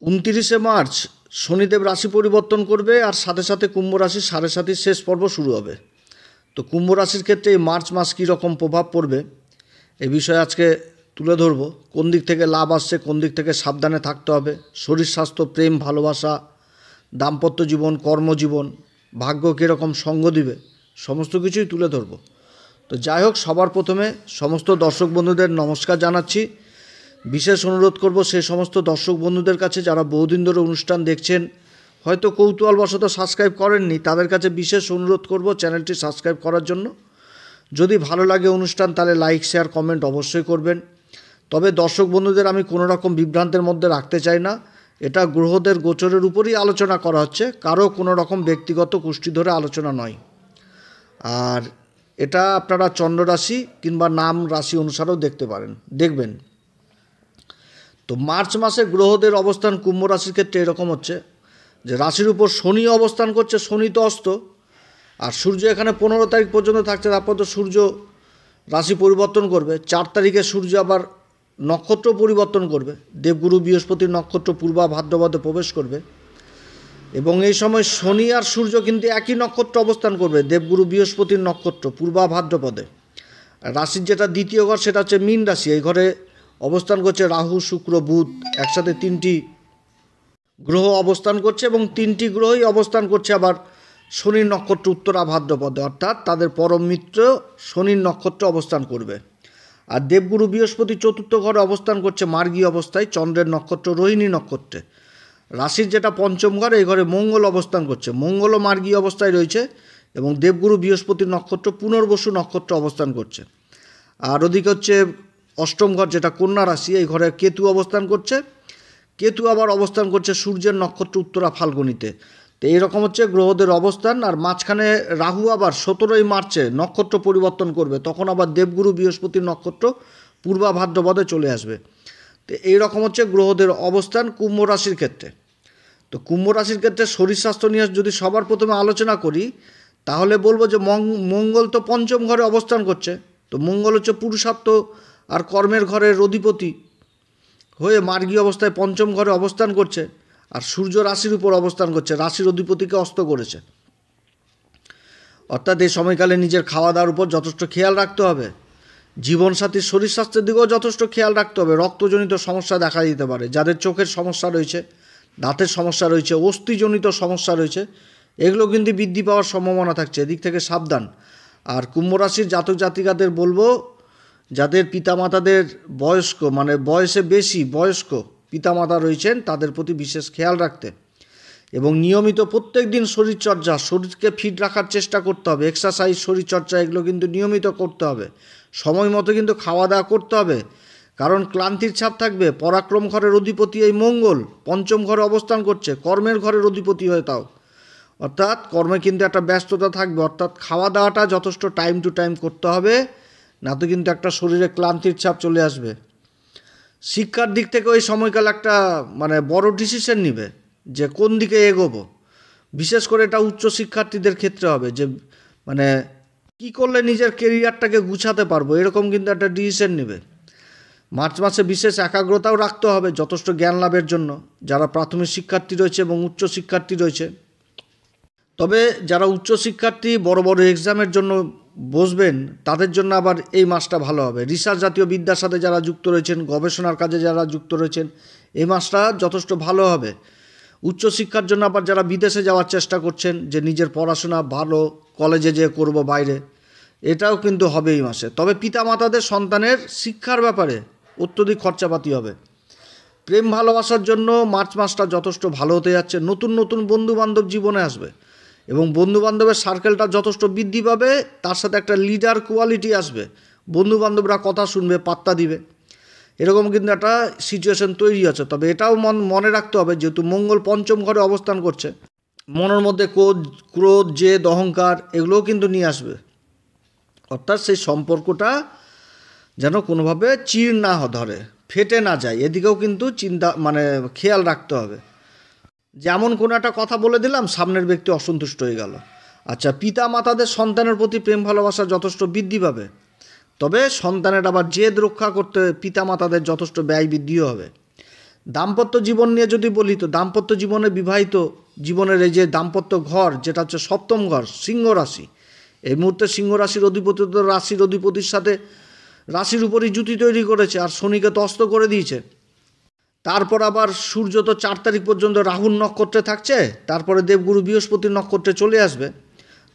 29শে March Shanidev রাশি পরিবর্তন করবে আর সাথে সাথে কুম্ভ রাশির 7.5 শেষ পর্ব শুরু হবে। তো কুম্ভ রাশির ক্ষেত্রে এই মার্চ মাস কী রকম প্রভাব পড়বে এই বিষয়ে আজকে তুলে ধরব। কোন দিক থেকে লাভ আসছে, কোন দিক থেকে সাবধানে থাকতে হবে, শরীর স্বাস্থ্য, প্রেম ভালোবাসা, দাম্পত্য জীবন, কর্মজীবন, ভাগ্য কীরকম সঙ্গ দিবে, সমস্ত কিছুই তুলে ধরব। তো যাই হোক, সবার প্রথমে সমস্ত দর্শক বন্ধুদের নমস্কার জানাচ্ছি। বিশেষ অনুরোধ করব সেই সমস্ত দর্শক বন্ধুদের কাছে যারা বহুদিন ধরে অনুষ্ঠান দেখছেন, হয়তো কৌতূহলবশত সাবস্ক্রাইব করেননি, তাদের কাছে বিশেষ অনুরোধ করব চ্যানেলটি সাবস্ক্রাইব করার জন্য। যদি ভালো লাগে অনুষ্ঠান তাহলে লাইক, শেয়ার, কমেন্ট অবশ্যই করবেন। তবে দর্শক বন্ধুদের আমি কোনো রকম বিভ্রান্তের মধ্যে রাখতে চাই না। এটা গ্রহদের গোচরের উপরই আলোচনা করা হচ্ছে, কারো কোনো রকম ব্যক্তিগত কুষ্টি ধরে আলোচনা নয়। আর এটা আপনারা চন্দ্র রাশি কিংবা নাম রাশি অনুসারেও দেখবেন। তো মার্চ মাসে গ্রহদের অবস্থান কুম্ভ রাশির ক্ষেত্রে এরকম হচ্ছে যে রাশির উপর শনি অবস্থান করছে, শনি তো অস্ত, আর সূর্য এখানে 15 তারিখ পর্যন্ত থাকছে। তারপর তো সূর্য রাশি পরিবর্তন করবে। 4 তারিখে সূর্য আবার নক্ষত্র পরিবর্তন করবে, দেবগুরু বৃহস্পতির নক্ষত্র পূর্বা ভাদ্রপদে প্রবেশ করবে। এবং এই সময় শনি আর সূর্য কিন্তু একই নক্ষত্র অবস্থান করবে, দেবগুরু বৃহস্পতির নক্ষত্র পূর্বা ভাদ্রপদে। রাশির যেটা দ্বিতীয় ঘর সেটা হচ্ছে মীন রাশি। এই ঘরে অবস্থান করছে রাহু, শুক্র, বুধ, একসাথে 3টি গ্রহ অবস্থান করছে এবং 3টি গ্রহই অবস্থান করছে আবার শনির নক্ষত্র উত্তরা ভাদ্রপদে, অর্থাৎ তাদের পরম মিত্র শনির নক্ষত্র অবস্থান করবে। আর দেবগুরু বৃহস্পতি 4র্থ ঘরে অবস্থান করছে মার্গী অবস্থায় চন্দ্রের নক্ষত্র রোহিণী নক্ষত্রে। রাশির যেটা 5ম ঘর, এই ঘরে মঙ্গল অবস্থান করছে, মঙ্গলও মার্গী অবস্থায় রয়েছে এবং দেবগুরু বৃহস্পতির নক্ষত্র পুনর্বসু নক্ষত্র অবস্থান করছে। আর ওদিকে হচ্ছে 8ম ঘর যেটা কন্যা রাশি, এই ঘরে কেতু অবস্থান করছে, কেতু আবার অবস্থান করছে সূর্যের নক্ষত্র উত্তরা ফাল্গুনিতে। তো এইরকম হচ্ছে গ্রহদের অবস্থান। আর মাঝখানে রাহু আবার 17ই মার্চে নক্ষত্র পরিবর্তন করবে, তখন আবার দেবগুরু বৃহস্পতির নক্ষত্র পূর্বা ভাদ্রপদে চলে আসবে। তো এইরকম হচ্ছে গ্রহদের অবস্থান কুম্ভ রাশির ক্ষেত্রে। তো কুম্ভ রাশির ক্ষেত্রে শরীর স্বাস্থ্য নিয়ে যদি সবার প্রথমে আলোচনা করি, তাহলে বলবো যে মঙ্গল তো 5ম ঘরে অবস্থান করছে। তো মঙ্গল হচ্ছে পুরুষার্থ আর কর্মের ঘরের অধিপতি হয়ে মার্গী অবস্থায় 5ম ঘরে অবস্থান করছে। আর সূর্য রাশির উপর অবস্থান করছে, রাশির অধিপতিকে অস্ত করেছে। অর্থাৎ এই সময়কালে নিজের খাওয়া দাওয়ার উপর যথেষ্ট খেয়াল রাখতে হবে, জীবনসাথীর শরীর স্বাস্থ্যের দিকেও যথেষ্ট খেয়াল রাখতে হবে। রক্তজনিত সমস্যা দেখা দিতে পারে, যাদের চোখের সমস্যা রয়েছে, দাঁতের সমস্যা রয়েছে, অস্থিজনিত সমস্যা রয়েছে, এগুলো কিন্তু বৃদ্ধি পাওয়ার সম্ভাবনা থাকছে, এদিক থেকে সাবধান। আর কুম্ভ রাশির জাতক জাতিকাদের বলবো, যাদের পিতামাতাদের বয়স্ক মানে বয়সে বেশি বয়স্ক পিতামাতা রয়েছেন, তাদের প্রতি বিশেষ খেয়াল রাখতে এবং নিয়মিত প্রত্যেক দিন শরীরচর্চা, শরীরকে ফিট রাখার চেষ্টা করতে হবে। এক্সারসাইজ, শরীরচর্চা এগুলো কিন্তু নিয়মিত করতে হবে। সময় মতো কিন্তু খাওয়া দাওয়া করতে হবে, কারণ ক্লান্তির ছাপ থাকবে। পরাক্রম ঘরের অধিপতি এই মঙ্গল 5ম ঘরে অবস্থান করছে, কর্মের ঘরের অধিপতি হয়ে তাও, অর্থাৎ কর্মে কিন্তু একটা ব্যস্ততা থাকবে। অর্থাৎ খাওয়া দাওয়াটা যথেষ্ট টাইম টু টাইম করতে হবে, না তো কিন্তু একটা শরীরে ক্লান্তির ছাপ চলে আসবে। শিক্ষার দিক থেকে ওই সময়কাল একটা বড় ডিসিশন নেবে যে কোন দিকে এগোবো। বিশেষ করে এটা উচ্চ শিক্ষার্থীদের ক্ষেত্রে হবে যে কি করলে নিজের কেরিয়ারটাকে গুছাতে পারবো, এরকম কিন্তু একটা ডিসিশন নেবে। মার্চ মাসে বিশেষ একাগ্রতাও রাখতে হবে যথেষ্ট জ্ঞান লাভের জন্য, যারা প্রাথমিক শিক্ষার্থী রয়েছে এবং উচ্চ শিক্ষার্থী রয়েছে। তবে যারা উচ্চ শিক্ষার্থী বড় বড় এক্সামের জন্য বসবেন, তাদের জন্য আবার এই মাসটা ভালো হবে। রিসার্চ জাতীয় বিদ্যার সাথে যারা যুক্ত রয়েছেন, গবেষণার কাজে যারা যুক্ত রয়েছেন, এই মাসটা যথেষ্ট ভালো হবে। উচ্চশিক্ষার জন্য আবার যারা বিদেশে যাওয়ার চেষ্টা করছেন, যে নিজের পড়াশোনা ভালো কলেজে যেয়ে করব বাইরে, এটাও কিন্তু হবে এই মাসে। তবে পিতামাতাদের সন্তানের শিক্ষার ব্যাপারে অত্যধিক খরচাপাতি হবে। প্রেম ভালোবাসার জন্য মার্চ মাসটা যথেষ্ট ভালো হতে যাচ্ছে। নতুন নতুন বন্ধুবান্ধব জীবনে আসবে এবং বন্ধুবান্ধবের সার্কেলটা যথেষ্ট বৃদ্ধি পাবে, তার সাথে একটা লিডার কোয়ালিটি আসবে। বন্ধুবান্ধবরা কথা শুনবে, পাত্তা দিবে, এরকম কিন্তু একটা সিচুয়েশন তৈরি আছে। তবে এটাও মনে রাখতে হবে, যেহেতু মঙ্গল 5ম ঘরে অবস্থান করছে, মনের মধ্যে ক্রোধ, জেদ, অহংকার এগুলোও কিন্তু নিয়ে আসবে। অর্থাৎ সেই সম্পর্কটা যেন কোনোভাবে চির না ধরে, ফেটে না যায়, এদিকেও কিন্তু খেয়াল রাখতে হবে। যেমন কোনো একটা কথা বলে দিলাম, সামনের ব্যক্তি অসন্তুষ্ট হয়ে গেল। আচ্ছা, পিতা মাতাদের সন্তানের প্রতি প্রেম ভালোবাসা যথেষ্ট বৃদ্ধি পাবে। তবে সন্তানের আবার জেদ রক্ষা করতে পিতামাতাদের যথেষ্ট ব্যয় বৃদ্ধিও হবে। দাম্পত্য জীবন নিয়ে যদি বলি, তো দাম্পত্য জীবনে বিবাহিত জীবনের এই যে দাম্পত্য ঘর, যেটা হচ্ছে সপ্তম ঘর, সিংহ রাশি, এই মুহূর্তে সিংহ রাশির অধিপতি তো রাশির অধিপতির সাথে রাশির উপরই জুতি তৈরি করেছে, আর শনিকে তো অস্ত করে দিয়েছে। তারপর আবার সূর্য তো 4 তারিখ পর্যন্ত রাহুর নক্ষত্রে থাকছে, তারপরে দেবগুরু বৃহস্পতির নক্ষত্রে চলে আসবে।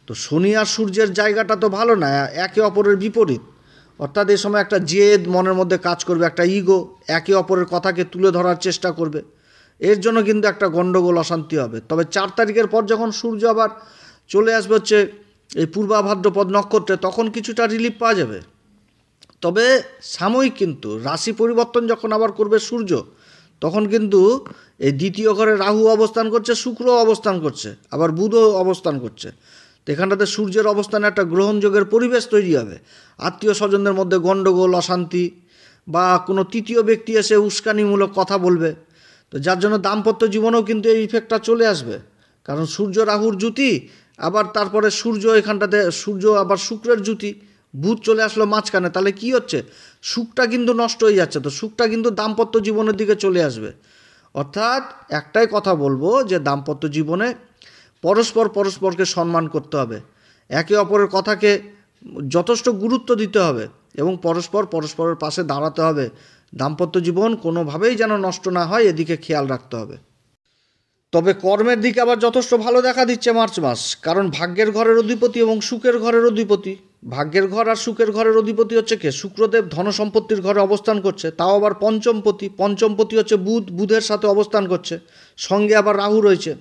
তো শনি আর সূর্যের জায়গাটা তো ভালো না, একে অপরের বিপরীত। অর্থাৎ এই সময় একটা জেদ মনের মধ্যে কাজ করবে, একটা ইগো, একে অপরের কথাকে তুলে ধরার চেষ্টা করবে। এর জন্য কিন্তু একটা গণ্ডগোল, অশান্তি হবে। তবে 4 তারিখের পর যখন সূর্য আবার চলে আসবে হচ্ছে এই পূর্বা ভাদ্রপদ নক্ষত্রে, তখন কিছুটা রিলিফ পাওয়া যাবে। তবে সাময়িক, কিন্তু রাশি পরিবর্তন যখন আবার করবে সূর্য, তখন কিন্তু এই দ্বিতীয় ঘরে রাহু অবস্থান করছে, শুক্র অবস্থান করছে, আবার বুধও অবস্থান করছে। তো এখানটাতে সূর্যের অবস্থানে একটা গ্রহণযোগের পরিবেশ তৈরি হবে। আত্মীয় স্বজনদের মধ্যে গণ্ডগোল, অশান্তি, বা কোনো তৃতীয় ব্যক্তি এসে উস্কানিমূলক কথা বলবে। তো যার জন্য দাম্পত্য জীবনেও কিন্তু এই ইফেক্টটা চলে আসবে। কারণ সূর্য রাহুর জুতি, আবার তারপরে সূর্য এখানটাতে সূর্য আবার শুক্রের জুতি, বুধ চলে আসলো মাঝখানে, তাহলে কি হচ্ছে, সুখটা কিন্তু নষ্ট হয়ে যাচ্ছে। তো সুখটা কিন্তু দাম্পত্য জীবনের দিকে চলে আসবে। অর্থাৎ একটাই কথা বলবো, যে দাম্পত্য জীবনে পরস্পরকে সম্মান করতে হবে, একে অপরের কথাকে যথেষ্ট গুরুত্ব দিতে হবে, এবং পরস্পরের পাশে দাঁড়াতে হবে। দাম্পত্য জীবন কোনোভাবেই যেন নষ্ট না হয়, এদিকে খেয়াল রাখতে হবে। তবে কর্মের দিকে আবার যথেষ্ট ভালো দেখা দিচ্ছে মার্চ মাস, কারণ ভাগ্যের ঘরের অধিপতি এবং সুখের ঘরের অধিপতি, ভাগ্যের ঘর আর সুখের ঘরের অধিপতি হচ্ছে কে, শুক্রদেব ধনসম্পত্তির ঘরে অবস্থান করছে, তাও আবার পঞ্চমপতি হচ্ছে বুধ, বুধের সাথে অবস্থান করছে, সঙ্গে আবার রাহু রয়েছে।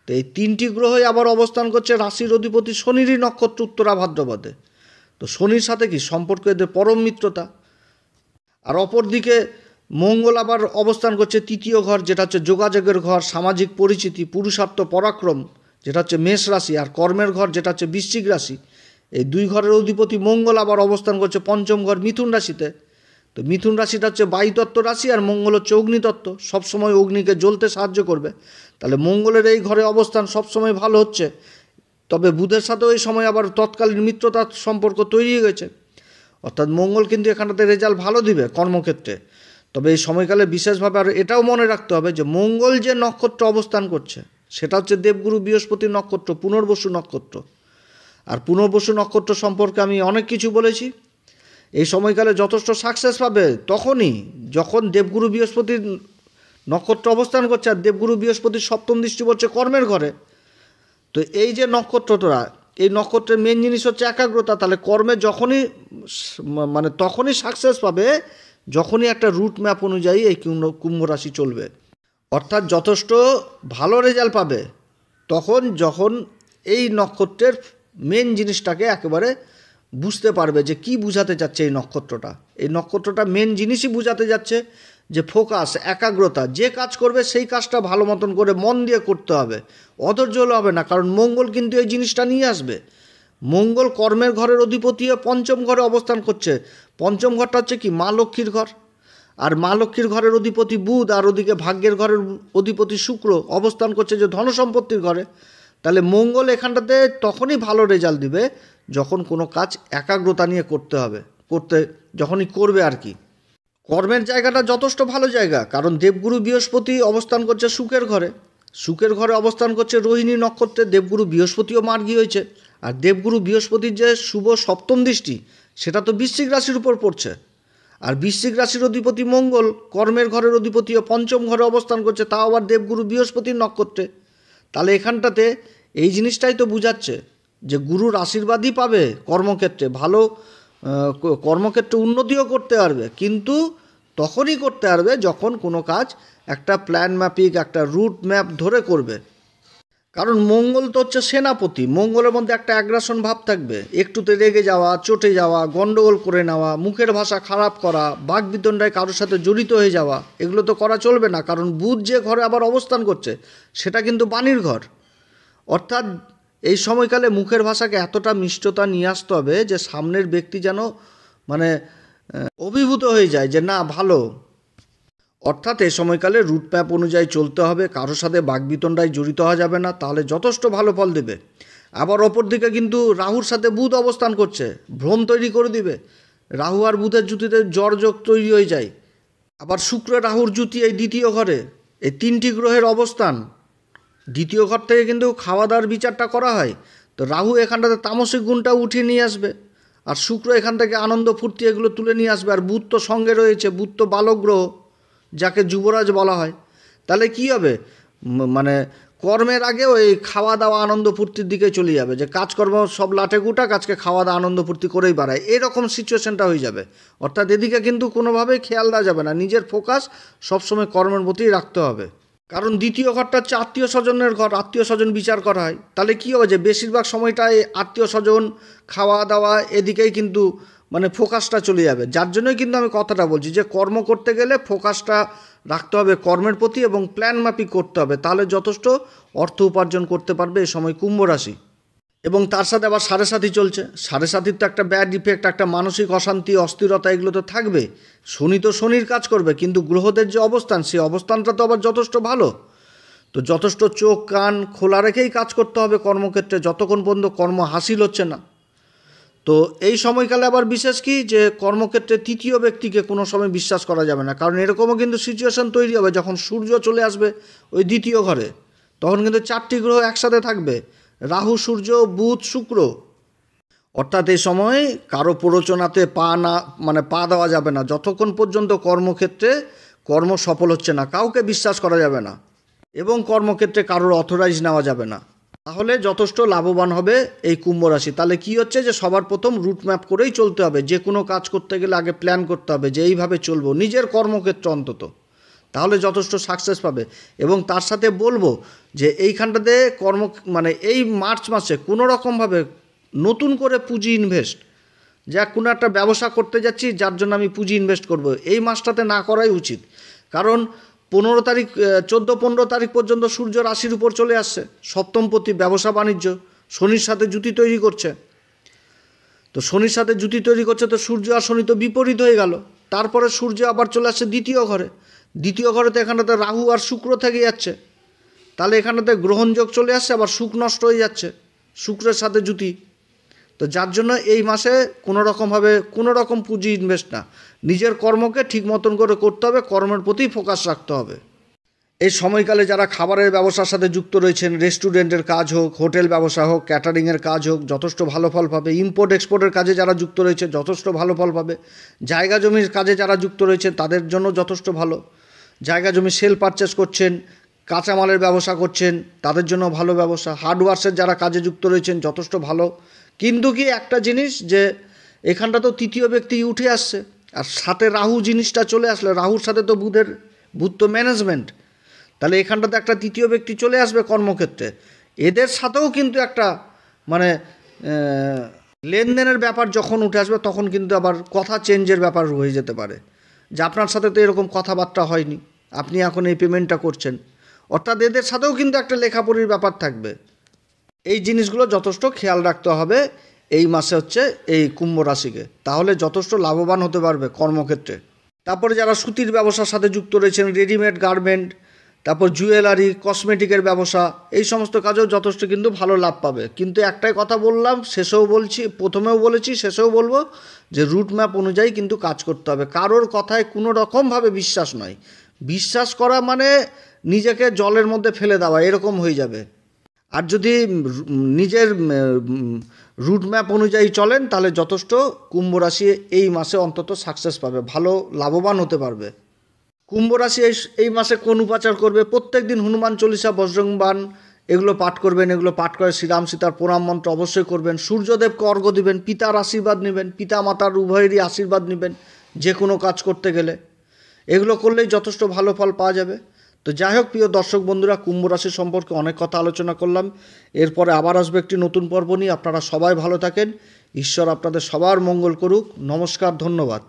তো এই 3টি গ্রহই আবার অবস্থান করছে রাশির অধিপতি শনিরই নক্ষত্র উত্তরা ভাদ্রপদে। তো শনির সাথে কি সম্পর্ক, এদের পরম মিত্রতা। আর অপরদিকে মঙ্গল আবার অবস্থান করছে 3য় ঘর, যেটা হচ্ছে যোগাযোগের ঘর, সামাজিক পরিচিতি, পুরুষার্থ, পরাক্রম, যেটা হচ্ছে মেষ রাশি, আর কর্মের ঘর, যেটা হচ্ছে বৃশ্চিক রাশি। এই 2 ঘরের অধিপতি মঙ্গল আবার অবস্থান করছে 5ম ঘর মিথুন রাশিতে। তো মিথুন রাশিটা হচ্ছে বায়ুতত্ত্ব রাশি, আর মঙ্গল হচ্ছে অগ্নিতত্ত্ব, সবসময় অগ্নিকে জ্বলতে সাহায্য করবে। তাহলে মঙ্গলের এই ঘরে অবস্থান সবসময় ভালো হচ্ছে। তবে বুধের সাথেও এই সময় আবার তৎকালীন মিত্রতার সম্পর্ক তৈরি হয়ে গেছে। অর্থাৎ মঙ্গল কিন্তু এখানটাতে রেজাল্ট ভালো দিবে কর্মক্ষেত্রে। তবে এই সময়কালে বিশেষভাবে আর এটাও মনে রাখতে হবে যে মঙ্গল যে নক্ষত্র অবস্থান করছে, সেটা হচ্ছে দেবগুরু বৃহস্পতির নক্ষত্র, পুনর্বসু নক্ষত্র। আর পুনর্বসু নক্ষত্র সম্পর্কে আমি অনেক কিছু বলেছি। এই সময়কালে যথেষ্ট সাকসেস পাবে তখনই যখন দেবগুরু বৃহস্পতির নক্ষত্র অবস্থান করছে, আর দেবগুরু বৃহস্পতির 7ম দৃষ্টি পড়ছে কর্মের ঘরে। তো এই যে নক্ষত্রটা, এই নক্ষত্রের মেন জিনিস হচ্ছে একাগ্রতা। তাহলে কর্মে যখনই তখনই সাকসেস পাবে যখনই একটা রুট ম্যাপ অনুযায়ী এই কুম্ভ রাশি চলবে। অর্থাৎ যথেষ্ট ভালো রেজাল্ট পাবে যখন এই নক্ষত্রের মেন জিনিসটাকে একেবারে বুঝতে পারবে, যে কি বুঝাতে যাচ্ছে এই নক্ষত্রটা। এই নক্ষত্রটা মেন জিনিসই বুঝাতে যাচ্ছে যে ফোকাস, একাগ্রতা, যে কাজ করবে সেই কাজটা ভালো মতন করে মন দিয়ে করতে হবে, অধৈর্য হলে হবে না। কারণ মঙ্গল কিন্তু এই জিনিসটা নিয়ে আসবে। মঙ্গল কর্মের ঘরের অধিপতি 5ম ঘরে অবস্থান করছে। 5ম ঘরটা হচ্ছে কি, মা লক্ষ্মীর ঘর, আর মা লক্ষ্মীর ঘরের অধিপতি বুধ, আর ওদিকে ভাগ্যের ঘরের অধিপতি শুক্র অবস্থান করছে যে ধনসম্পত্তির ঘরে। তাহলে মঙ্গল এখানটাতে তখনই ভালো রেজাল্ট দিবে যখন কোনো কাজ একাগ্রতা নিয়ে যখনই করবে আর কি। কর্মের জায়গাটা যথেষ্ট ভালো জায়গা, কারণ দেবগুরু বৃহস্পতি অবস্থান করছে সুখের ঘরে অবস্থান করছে রোহিণী নক্ষত্রে। দেবগুরু বৃহস্পতিও মার্গী হয়েছে, আর দেবগুরু বৃহস্পতির যে শুভ 7ম দৃষ্টি, সেটা তো বৃশ্চিক রাশির উপর পড়ছে। আর বৃশ্চিক রাশির অধিপতি মঙ্গল কর্মের ঘরের অধিপতিও 5ম ঘরে অবস্থান করছে, তাও আবার দেবগুরু বৃহস্পতির নক্ষত্রে। তাহলে এখানটাতে এই জিনিসটাই তো বুঝাচ্ছে যে গুরুর আশীর্বাদই পাবে কর্মক্ষেত্রে, ভালো কর্মক্ষেত্রে উন্নতিও করতে পারবে, কিন্তু তখনই করতে পারবে যখন কোনো কাজ একটা প্ল্যান ম্যাপিক, একটা রুট ম্যাপ ধরে করবে। কারণ মঙ্গল তো হচ্ছে সেনাপতি, মঙ্গলের মধ্যে একটা অ্যাগ্রাসন ভাব থাকবে, একটুতে রেগে যাওয়া, চটে যাওয়া, গণ্ডগোল করে নেওয়া, মুখের ভাষা খারাপ করা, বাকবিতণ্ডায় কারোর সাথে জড়িত হয়ে যাওয়া, এগুলো তো করা চলবে না। কারণ বুধ যে ঘরে আবার অবস্থান করছে সেটা কিন্তু বাণীর ঘর। অর্থাৎ এই সময়কালে মুখের ভাষাকে এতটা মিষ্টতা নিয়ে আসতে হবে যে সামনের ব্যক্তি যেন অভিভূত হয়ে যায় যে না, ভালো। অর্থাৎ এই সময়কালে রুট ম্যাপ অনুযায়ী চলতে হবে, কারোর সাথে বাকবিতণ্ডায় জড়িত হওয়া যাবে না, তাহলে যথেষ্ট ভালো ফল দেবে। আবার অপর দিকে কিন্তু রাহুর সাথে বুধ অবস্থান করছে, ভ্রম তৈরি করে দিবে। রাহু আর বুধের জুতিতে জড়যোগ তৈরি হয়ে যায়, আবার শুক্র রাহুর জুতি এই দ্বিতীয় ঘরে, এই তিনটি গ্রহের অবস্থান, দ্বিতীয় ঘর থেকে কিন্তু খাওয়া দাওয়ার বিচারটা করা হয়। তো রাহু এখানটাতে তামসিক গুণটা উঠিয়ে নিয়ে আসবে, আর শুক্র এখান থেকে আনন্দ ফুর্তি এগুলো তুলে নিয়ে আসবে। আর বুধ তো সঙ্গে রয়েছে, বুধ তো বালক গ্রহ, যাকে যুবরাজ বলা হয়। তাহলে কি হবে, মানে কর্মের আগে ওই খাওয়া দাওয়া আনন্দ ফুর্তির দিকে চলে যাবে, যে কাজকর্ম সব লাটে গুটাক, আজকে খাওয়া দাওয়া আনন্দ ফুর্তি করেই বাড়ায়, এরকম সিচুয়েশনটা হয়ে যাবে। অর্থাৎ এদিকে কিন্তু কোনোভাবেই খেয়াল দেওয়া যাবে না, নিজের ফোকাস সবসময় কর্মের প্রতিই রাখতে হবে। কারণ দ্বিতীয় ঘরটা হচ্ছে আত্মীয় স্বজনের ঘর, আত্মীয় স্বজন বিচার করা হয়। তাহলে কী হবে, যে বেশিরভাগ সময়টাই আত্মীয় স্বজন, খাওয়া দাওয়া এদিকেই কিন্তু মানে ফোকাসটা চলে যাবে। যার জন্যই কিন্তু আমি কথাটা বলছি যে কর্ম করতে গেলে ফোকাসটা রাখতে হবে কর্মের প্রতি এবং প্ল্যান মাফিক করতে হবে, তাহলে যথেষ্ট অর্থ উপার্জন করতে পারবে এই সময় কুম্ভ রাশি। এবং তার সাথে আবার সাড়ে সাথী চলছে, সাড়ে সাথীর তো একটা ব্যাড ইফেক্ট, একটা মানসিক অশান্তি, অস্থিরতা এগুলো তো থাকবে। শনি তো শনির কাজ করবে, কিন্তু গ্রহদের যে অবস্থান, সেই অবস্থানটা তো আবার যথেষ্ট ভালো। তো যথেষ্ট চোখ কান খোলা রেখেই কাজ করতে হবে কর্মক্ষেত্রে, যতক্ষণ পর্যন্ত কর্ম হাসিল হচ্ছে না। তো এই সময়কালে আবার বিশেষ কি, যে কর্মক্ষেত্রে তৃতীয় ব্যক্তিকে কোনো সময় বিশ্বাস করা যাবে না, কারণ এরকমও কিন্তু সিচুয়েশন তৈরি হবে যখন সূর্য চলে আসবে ওই দ্বিতীয় ঘরে, তখন কিন্তু চারটি গ্রহ একসাথে থাকবে, রাহু, সূর্য, বুধ, শুক্র। অর্থাৎ এই সময় কারো প্ররোচনাতে পা দেওয়া যাবে না, যতক্ষণ পর্যন্ত কর্মক্ষেত্রে কর্ম সফল হচ্ছে না, কাউকে বিশ্বাস করা যাবে না, এবং কর্মক্ষেত্রে কারোর অথরাইজ নেওয়া যাবে না। তাহলে যথেষ্ট লাভবান হবে এই কুম্ভ রাশি। তাহলে কি হচ্ছে, যে সবার প্রথম রুট ম্যাপ করেই চলতে হবে, যে কোনো কাজ করতে গেলে আগে প্ল্যান করতে হবে যে এইভাবে চলবো, নিজের কর্মক্ষেত্র অন্তত, তাহলে যথেষ্ট সাকসেস পাবে। এবং তার সাথে বলবো যে এইখানটাতে মানে এই মার্চ মাসে কোনো রকমভাবে নতুন করে পুঁজি ইনভেস্ট, যা কোনো একটা ব্যবসা করতে যাচ্ছি যার জন্য আমি পুঁজি ইনভেস্ট করব, এই মাসটাতে না করাই উচিত। কারণ 14-15 তারিখ পর্যন্ত সূর্য রাশির উপর চলে আসছে, সপ্তমপতি, ব্যবসা বাণিজ্য, শনির সাথে জুতি তৈরি করছে। তো শনির সাথে জুতি তৈরি করছে, তো সূর্য আর শনি তো বিপরীত হয়ে গেল। তারপরে সূর্য আবার চলে আসছে দ্বিতীয় ঘরে, দ্বিতীয় ঘরে তো এখানটাতে রাহু আর শুক্র থেকে যাচ্ছে, তাহলে এখানটাতে গ্রহণযোগ চলে আসছে, আবার সুখ নষ্ট হয়ে যাচ্ছে শুক্রের সাথে জুতি। তো যার জন্য এই মাসে কোনো রকম পুঁজি ইনভেস্ট না, নিজের কর্মকে ঠিক মতন করে করতে হবে, কর্মের প্রতি ফোকাস রাখতে হবে। এই সময়কালে যারা খাবারের ব্যবসার সাথে যুক্ত রয়েছেন, রেস্টুরেন্টের কাজ হোক, হোটেল ব্যবসা হোক, ক্যাটারিংয়ের কাজ হোক, যথেষ্ট ভালো ফল পাবে। ইম্পোর্ট এক্সপোর্টের কাজে যারা যুক্ত রয়েছে যথেষ্ট ভালো ফল পাবে। জায়গা জমির কাজে যারা যুক্ত রয়েছে তাদের জন্য যথেষ্ট ভালো। জায়গা জমি সেল পারচেস করছেন, কাঁচামালের ব্যবসা করছেন, তাদের জন্য ভালো ব্যবসা। হার্ডওয়ার্সের যারা কাজে যুক্ত রয়েছেন যথেষ্ট ভালো। কিন্তু কি একটা জিনিস, যে এখানটা তো তৃতীয় ব্যক্তি উঠে আসছে, আর সাথে রাহু জিনিসটা চলে আসলে, রাহুর সাথে তো বুধ তো ম্যানেজমেন্ট, তাহলে এখানটাতে একটা তৃতীয় ব্যক্তি চলে আসবে কর্মক্ষেত্রে, এদের সাথেও কিন্তু একটা মানে লেনদেনের ব্যাপার যখন উঠে আসবে, তখন কিন্তু আবার কথা চেঞ্জের ব্যাপার হয়ে যেতে পারে, যে আপনার সাথে তো এরকম কথাবার্তা হয়নি, আপনি এখন এই পেমেন্টটা করছেন। অর্থাৎ এদের সাথেও কিন্তু একটা লেখাপড়ির ব্যাপার থাকবে। এই জিনিসগুলো যথেষ্ট খেয়াল রাখতে হবে এই মাসে হচ্ছে এই কুম্ভ রাশিকে, তাহলে যথেষ্ট লাভবান হতে পারবে কর্মক্ষেত্রে। তারপরে যারা সুতির ব্যবসার সাথে যুক্ত রয়েছেন, রেডিমেড গার্মেন্ট, তারপর জুয়েলারি, কসমেটিকের ব্যবসা, এই সমস্ত কাজেও যথেষ্ট কিন্তু ভালো লাভ পাবে। কিন্তু একটাই কথা বললাম, শেষেও বলছি, প্রথমেও বলেছি, শেষেও বলবো, যে রুট ম্যাপ অনুযায়ী কিন্তু কাজ করতে হবে। কারোর কথায় কোনো রকমভাবে বিশ্বাস নয়, বিশ্বাস করা মানে নিজেকে জলের মধ্যে ফেলে দেওয়া, এরকম হয়ে যাবে। আর যদি নিজের রুট ম্যাপ অনুযায়ী চলেন, তাহলে যথেষ্ট কুম্ভ রাশি এই মাসে অন্তত সাকসেস পাবে, ভালো লাভবান হতে পারবে। কুম্ভ রাশি এই মাসে কোন উপাচার করবে, প্রত্যেক দিন হনুমান চল্লিশা, বজরংবাণ এগুলো পাঠ করবেন। এগুলো পাঠ করে শ্রীরাম সীতার প্রণাম মন্ত্র অবশ্যই করবেন। সূর্যদেবকে অর্ঘ্য দিবেন, পিতার আশীর্বাদ নেবেন, পিতা মাতার উভয়েরই আশীর্বাদ নেবেন যে কোনো কাজ করতে গেলে। এগুলো করলেই যথেষ্ট ভালো ফল পাওয়া যাবে। তো যাই হোক প্রিয় দর্শক বন্ধুরা, কুম্ভ রাশি সম্পর্কে অনেক কথা আলোচনা করলাম, এরপরে আবার আসবে একটি নতুন পর্ব নিয়ে। আপনারা সবাই ভালো থাকেন, ঈশ্বর আপনাদের সবার মঙ্গল করুক। নমস্কার, ধন্যবাদ।